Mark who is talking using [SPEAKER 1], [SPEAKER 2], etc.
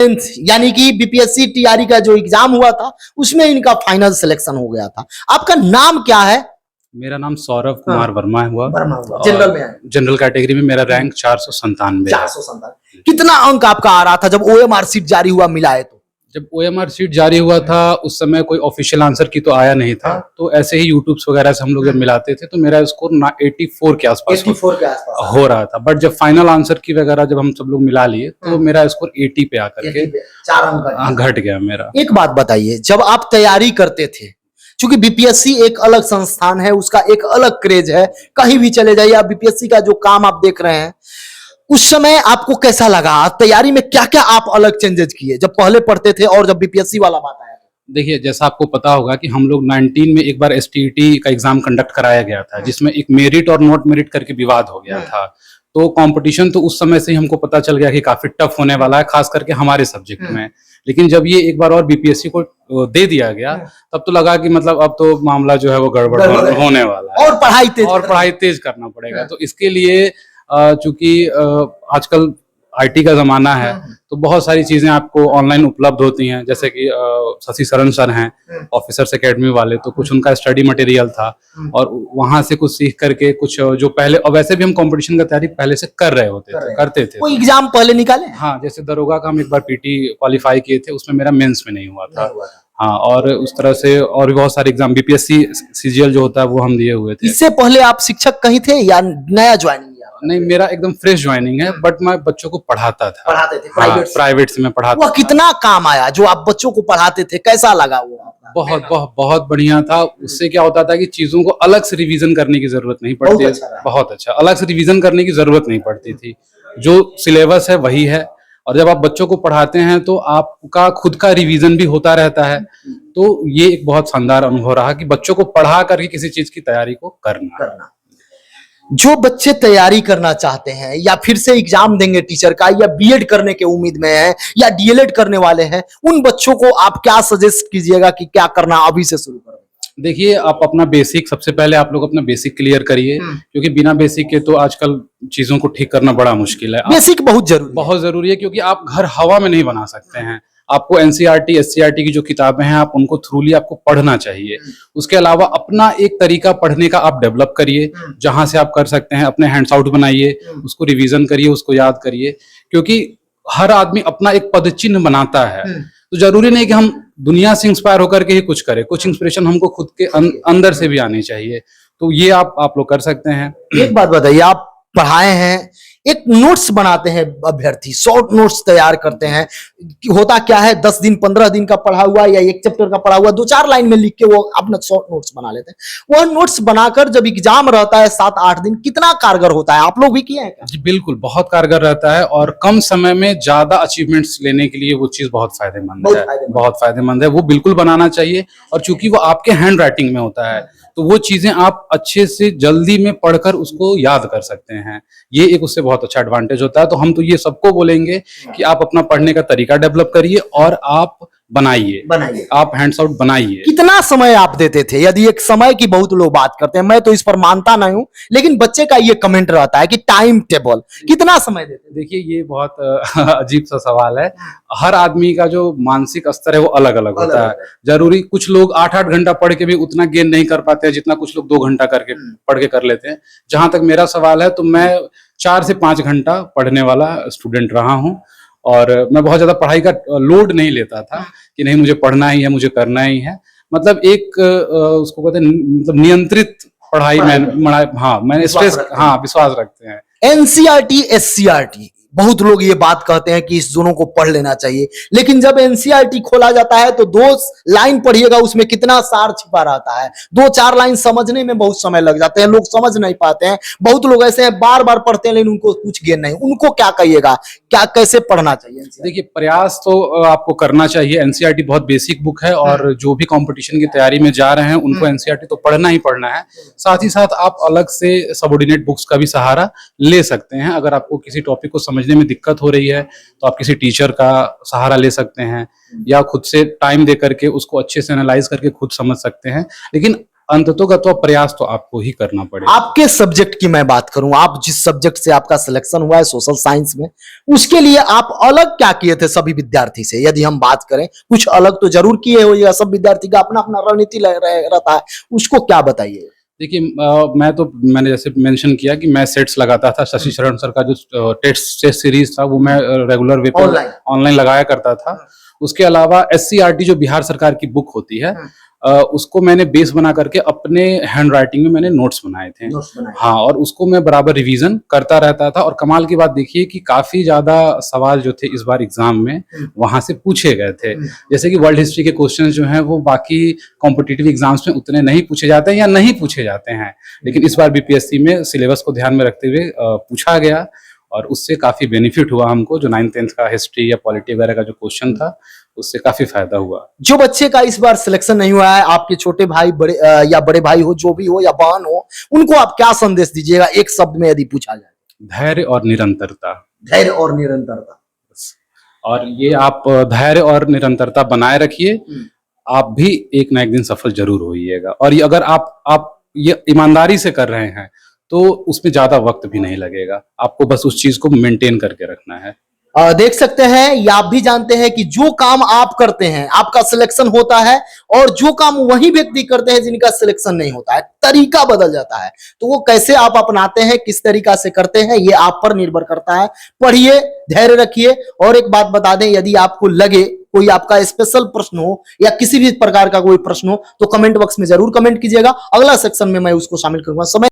[SPEAKER 1] यानी कि BPSC TRE का जो एग्जाम हुआ था उसमें इनका फाइनल सिलेक्शन हो गया था। आपका नाम क्या है?
[SPEAKER 2] मेरा नाम सौरभ कुमार वर्मा हुआ।
[SPEAKER 1] जनरल में है।
[SPEAKER 2] जनरल कैटेगरी में मेरा रैंक 497 है।
[SPEAKER 1] कितना अंक आपका आ रहा था जब ओएमआर सीट जारी हुआ मिला है? तो
[SPEAKER 2] जब ओएमआर सीट जारी हुआ था उस समय कोई ऑफिशियल आंसर की तो आया नहीं था, तो ऐसे ही यूट्यूब्स वगैरह से हम लोग जब मिलाते थे तो मेरा स्कोर 84 के आसपास हो रहा था। बट जब फाइनल आंसर की वगैरह जब हम सब लोग मिला लिए तो मेरा स्कोर 80 पे आकर के
[SPEAKER 1] 4 अंक
[SPEAKER 2] घट गया मेरा।
[SPEAKER 1] एक बात बताइए, जब आप तैयारी करते थे, क्योंकि बीपीएससी एक अलग संस्थान है, उसका एक अलग क्रेज है, कहीं भी चले जाइए आप बीपीएससी का जो काम आप देख रहे हैं, उस समय आपको कैसा लगा? तैयारी में क्या क्या आप अलग चेंजेस किए जब पहले पढ़ते थे और जब बीपीएससी वाला बात आया?
[SPEAKER 2] देखिए, जैसा आपको पता होगा कि हम लोग 19 में एक बार एसटीईटी का एग्जाम कंडक्ट कराया गया था जिसमें एक मेरिट और नॉट मेरिट करके विवाद हो गया था। तो कंपटीशन तो उस समय से ही हमको पता चल गया कि काफी टफ होने वाला है, खास करके हमारे सब्जेक्ट में। लेकिन जब ये एक बार और बीपीएससी को दे दिया गया तब तो लगा कि मतलब अब तो मामला जो है वो गड़बड़ होने वाला है
[SPEAKER 1] और पढ़ाई
[SPEAKER 2] तेज करना पड़ेगा। तो इसके लिए चूंकि आजकल आईटी का जमाना है तो बहुत सारी चीजें आपको ऑनलाइन उपलब्ध होती हैं, जैसे कि शशि शरण सर हैं ऑफिसर्स एकेडमी वाले, तो कुछ उनका स्टडी मटेरियल था और वहां से कुछ सीख करके कुछ जो पहले, और वैसे भी हम कंपटीशन का तैयारी पहले से कर रहे होते करते थे।
[SPEAKER 1] कोई एग्जाम पहले निकाले?
[SPEAKER 2] हाँ, जैसे दरोगा का हम एक बार पीटी क्वालिफाई किए थे, उसमें मेरा मेंस में नहीं हुआ था। हाँ, और उस तरह से और भी बहुत सारे एग्जाम बीपीएससी सीजीएल जो होता है वो हम दिए हुए थे।
[SPEAKER 1] इससे पहले आप शिक्षक कहीं थे या नया ज्वाइनिंग?
[SPEAKER 2] नहीं, मेरा एकदम फ्रेश ज्वाइनिंग है, बट मैं बच्चों को पढ़ाते थे प्राइवेट से मैं पढ़ाता।
[SPEAKER 1] वो कितना काम आया जो आप बच्चों को पढ़ाते थे, कैसा लगा वो?
[SPEAKER 2] बहुत बढ़िया था। उससे क्या होता था कि चीजों को अलग से रिवीजन करने की जरूरत नहीं पड़ती। बहुत अच्छा, अलग से रिवीजन करने की जरूरत नहीं पड़ती थी, जो सिलेबस है वही है। और जब आप बच्चों को पढ़ाते हैं तो आपका खुद का रिवीजन भी होता रहता है। तो ये एक बहुत शानदार अनुभव रहा कि बच्चों को पढ़ा करके किसी चीज की तैयारी को करना।
[SPEAKER 1] जो बच्चे तैयारी करना चाहते हैं या फिर से एग्जाम देंगे टीचर का, या बीएड करने के उम्मीद में है या डीएलएड करने वाले हैं, उन बच्चों को आप क्या सजेस्ट कीजिएगा कि क्या करना अभी से शुरू करें?
[SPEAKER 2] देखिए, आप अपना बेसिक, सबसे पहले आप लोग अपना बेसिक क्लियर करिए, क्योंकि बिना बेसिक के तो आजकल चीजों को ठीक करना बड़ा मुश्किल है।
[SPEAKER 1] बेसिक बहुत जरूरी
[SPEAKER 2] है, क्योंकि आप घर हवा में नहीं बना सकते हैं। आपको एनसीईआरटी एससीईआरटी की जो किताबें हैं आप उनको थ्रूली आपको पढ़ना चाहिए। उसके अलावा अपना एक तरीका पढ़ने का आप डेवलप करिए, जहां से आप कर सकते हैं। अपने हैंड्स आउट बनाइए, उसको रिवीजन करिए, उसको याद करिए, क्योंकि हर आदमी अपना एक पदचिन्ह बनाता है। तो जरूरी नहीं कि हम दुनिया से इंस्पायर होकर के ही कुछ करें, कुछ इंस्पिरेशन हमको खुद के अंदर से भी आनी चाहिए। तो ये आप लोग कर सकते हैं।
[SPEAKER 1] एक बात बताइए, आप पढ़ाए हैं, एक नोट्स बनाते हैं अभ्यर्थी, शॉर्ट नोट्स तैयार करते हैं, होता क्या है 10 दिन 15 दिन का पढ़ा हुआ या एक चैप्टर का पढ़ा हुआ 2-4 लाइन में लिख के वो अपना शॉर्ट नोट्स बना लेते हैं। वह नोट्स बनाकर जब एग्जाम रहता है 7-8 दिन, कितना कारगर होता है? आप लोग भी किए हैं क्या?
[SPEAKER 2] जी बिल्कुल, बहुत कारगर रहता है और कम समय में ज्यादा अचीवमेंट्स लेने के लिए वो चीज बहुत फायदेमंद है। वो बिल्कुल बनाना चाहिए, और चूंकि वो आपके हैंड राइटिंग में होता है तो वो चीजें आप अच्छे से जल्दी में पढ़कर उसको याद कर सकते हैं। ये एक उससे बहुत अच्छा एडवांटेज होता है। तो हम तो ये सबको बोलेंगे कि आप अपना पढ़ने का तरीका डेवलप करिए और आप बनाइए, आप हैंड्स आउट बनाइए।
[SPEAKER 1] कितना समय आप देते थे? यदि एक समय की बहुत लोग बात करते हैं, मैं तो इस पर मानता नहीं हूं, लेकिन बच्चे का ये कमेंट रहता है कि टाइम टेबल, कितना समय देते?
[SPEAKER 2] देखिए, ये बहुत अजीब सा सवाल है। हर आदमी का जो मानसिक स्तर है वो अलग अलग होता है। जरूरी, कुछ लोग 8-8 घंटा पढ़ के भी उतना गेन नहीं कर पाते हैं जितना कुछ लोग 2 घंटा करके पढ़ के कर लेते हैं। जहां तक मेरा सवाल है तो मैं 4 से 5 घंटा पढ़ने वाला स्टूडेंट रहा हूँ, और मैं बहुत ज्यादा पढ़ाई का लोड नहीं लेता था कि नहीं मुझे पढ़ना ही है, मुझे करना ही है। मतलब एक उसको कहते हैं मतलब नियंत्रित पढ़ाई में, मैंने स्ट्रेस, विश्वास रखते हैं।
[SPEAKER 1] एनसीईआरटी एससीईआरटी, बहुत लोग ये बात कहते हैं कि इस दोनों को पढ़ लेना चाहिए, लेकिन जब एनसीईआरटी खोला जाता है तो 2 लाइन पढ़िएगा, उसमें कितना सार छिपा रहता है। 2-4 लाइन समझने में बहुत समय लग जाते हैं, लोग समझ नहीं पाते हैं। बहुत लोग ऐसे हैं बार बार पढ़ते हैं लेकिन उनको कुछ गेन नहीं। उनको क्या कहिएगा, क्या कैसे पढ़ना चाहिए?
[SPEAKER 2] देखिए, प्रयास तो आपको करना चाहिए। एनसीईआरटी बहुत बेसिक बुक है, और जो भी कंपटीशन की तैयारी में जा रहे हैं उनको एनसीईआरटी तो पढ़ना ही पढ़ना है। साथ ही साथ आप अलग से सबऑर्डिनेट बुक्स का भी सहारा ले सकते हैं। अगर आपको किसी टॉपिक को समझने में दिक्कत हो रही है तो आप किसी टीचर का सहारा ले सकते हैं, या खुद से टाइम दे करके उसको अच्छे से एनालाइज करके खुद समझ सकते हैं। लेकिन अंततोगत्वा प्रयास तो आपको ही करना पड़ेगा।
[SPEAKER 1] आपके सब्जेक्ट की मैं बात करूं, आप जिस सब्जेक्ट से आपका सिलेक्शन हुआ है सोशल साइंस में, उसके लिए आप अलग क्या किए थे सभी विद्यार्थी से? यदि हम बात करें, कुछ अलग तो जरूर किए होइएगा, सब विद्यार्थी का अपना अपना रणनीति रहता है, उसको क्या बताइए?
[SPEAKER 2] देखिए मैंने जैसे मेंशन किया कि मैं सेट्स लगाता था। शशि शरण सर का जो टेस्ट सीरीज था वो मैं रेगुलर वे पे ऑनलाइन लगाया करता था। उसके अलावा SCRT जो बिहार सरकार की बुक होती है, उसको मैंने बेस बना करके अपने हैंड राइटिंग में मैंने नोट्स बनाए थे। हाँ, और उसको मैं बराबर रिवीजन करता रहता था। और कमाल की बात देखिए कि काफी ज्यादा सवाल जो थे इस बार एग्जाम में वहां से पूछे गए थे। जैसे कि वर्ल्ड हिस्ट्री के क्वेश्चन जो हैं वो बाकी कॉम्पिटिटिव एग्जाम्स में उतने नहीं पूछे जाते हैं या नहीं पूछे जाते हैं, लेकिन इस बार BPSC में सिलेबस को ध्यान में रखते हुए पूछा गया और उससे काफी बेनिफिट हुआ हमको। जो 9th-10th का हिस्ट्री या पॉलिटी वगैरह का जो क्वेश्चन था उससे काफी फायदा हुआ।
[SPEAKER 1] जो बच्चे का इस बार सिलेक्शन नहीं हुआ है, आपके छोटे भाई बड़े या बड़े भाई हो, जो भी हो या बहन हो, उनको आप क्या संदेश दीजिएगा एक शब्द में यदि पूछा जाए?
[SPEAKER 2] धैर्य और निरंतरता।
[SPEAKER 1] धैर्य और निरंतरता।
[SPEAKER 2] और ये आप धैर्य और निरंतरता बनाए रखिए, आप भी एक ना एक दिन सफल जरूर होइएगा। और ये अगर आप ये ईमानदारी से कर रहे हैं तो उसमें ज्यादा वक्त भी नहीं लगेगा, आपको बस उस चीज को मेंटेन करके रखना है।
[SPEAKER 1] देख सकते हैं, या आप भी जानते हैं कि जो काम आप करते हैं आपका सिलेक्शन होता है, और जो काम वही व्यक्ति करते हैं जिनका सिलेक्शन नहीं होता है, तरीका बदल जाता है। तो वो कैसे आप अपनाते हैं, किस तरीका से करते हैं, ये आप पर निर्भर करता है। पढ़िए, धैर्य रखिए। और एक बात बता दें, यदि आपको लगे कोई आपका स्पेशल प्रश्न हो या किसी भी प्रकार का कोई प्रश्न हो तो कमेंट बॉक्स में जरूर कमेंट कीजिएगा, अगला सेक्शन में मैं उसको शामिल करूंगा। समय